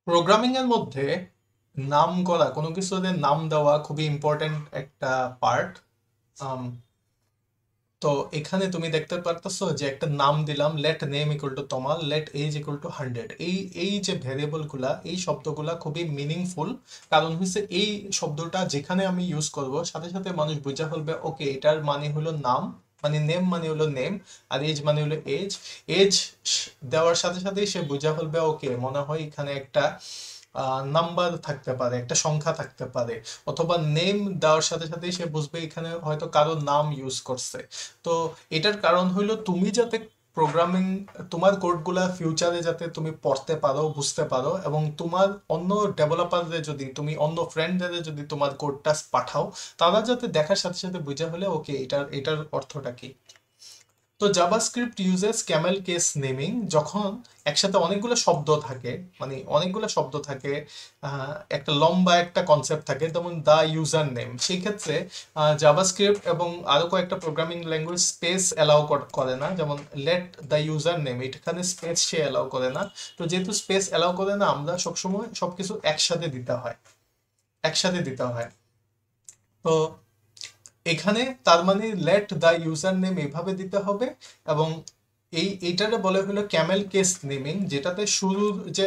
Programming এর মধ্যে নাম করা, কোনো কিছুতে নাম দেওয়া খুবই ইম্পর্টেন্ট একটা পার্ট। তো এখানে তুমি দেখতে পারতেছো যে একটা নাম দিলাম, let name equal to Tamal, let age equal to 100। এই এই যে ভেরিয়েবল গুলা, এই শব্দগুলা খুবই মিনিংফুল। কারণ হচ্ছে এই শব্দটা যেখানে আমি ইউজ করব, সাথে সাথে মানুষ বুঝে ফেলবে ওকে এটার মানে হলো নাম, মানে নেম মানে হলো নেম, আর এজ মানে হলো এজ। এজ দেওয়ার সাথে সাথেই সে বুঝে ফেলবে ওকে মনে হয় এখানে একটা নাম্বার থাকতে পারে, একটা সংখ্যা থাকতে পারে। অথবা নেম দেওয়ার সাথে সাথেই সে বুঝবে এখানে হয়তো কারো নাম ইউজ করছে। তো এটার কারণ হইলো তুমি যাতে প্রোগ্রামিং, তোমার কোডগুলা ফিউচারে যাতে তুমি পড়তে পারো, বুঝতে পারো, এবং তোমার অন্য ডেভেলপারদের, যদি তুমি অন্য ফ্রেন্ডদের যদি তোমার কোডটা পাঠাও, তারা যাতে দেখার সাথে সাথে বুঝে হলে ওকে এটার এটার অর্থটা কি। তো JavaScript uses Camel case naming. যখন একসাথে অনেকগুলো শব্দ থাকে, মানে অনেকগুলো শব্দ থাকে, একটা লম্বা একটা কনসেপ্ট থাকে, যেমন দা ইউজার নেম, সেই ক্ষেত্রে জাভাস্ক্রিপ্ট এবং আরো কয়েকটা প্রোগ্রামিং ল্যাঙ্গুয়েজ স্পেস অ্যালাউ করে না। যেমন লেট দ্য ইউজার নেম, এখানে স্পেস সে অ্যালাউ করে না। তো যেহেতু স্পেস অ্যালাউ করে না, আমরা সবসময় সবকিছু একসাথে দিতে হয়, একসাথে দিতে হয়। তো এখানে তার মানে লেট দ্য ইউজার নেম এভাবে দিতে হবে। এবং এইটারে বলে হলো ক্যামেল কেস নেমিং, যেটাতে শুরুর যে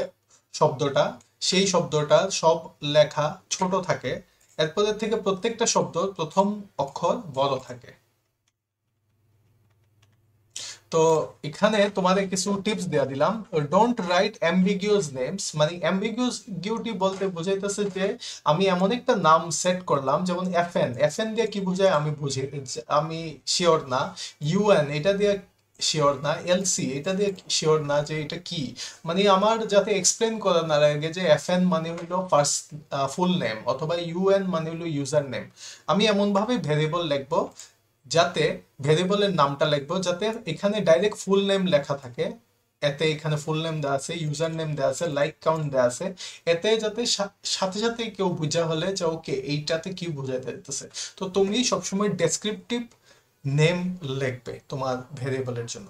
শব্দটা, সেই শব্দটা সব লেখা ছোট থাকে, এরপরের থেকে প্রত্যেকটা শব্দ প্রথম অক্ষর বড় থাকে। তো এখানে তোমাদের কিছু টিপস দেয়া দিলাম। ডোন্ট রাইট অ্যাম্বিগিউস নেমস, মানে অ্যাম্বিগিউটি বলতে বোঝাইতেছে যে আমি এমন একটা নাম সেট করলাম, যেমন এফএন, এফএন দিয়ে কি বোঝায় আমি বুঝি, আমি শিওর না। ইউএন এটা দিয়ে শিওর না, এলসি এটা দিয়ে শিওর না যে এটা কি। মানে আমার যাতে এক্সপ্লেন করা না লাগে যে এফএন মানে হলো ফার্স্ট ফুল নেম, অথবা ইউএন মানে হলো ইউজার নেম, আমি এমন ভাবে ভেরিয়েবল লিখবো যাতে, ভেরিয়েবলের নামটা লিখবো যাতে এখানে ডাইরেক্ট ফুল নেম লেখা থাকে। এতে এখানে ফুল নেম দেওয়া আছে, ইউজার নেম দেওয়া আছে, লাইক কাউন্ট দেওয়া আছে। এতে যাতে সাথে সাথে কেউ বুঝা হলে যে ওকে এইটাতে কি বোঝাতে চাইতেছে। তো তুমি সবসময় ডেসক্রিপটিভ নেম লিখবে তোমার ভেরিয়েবলের জন্য।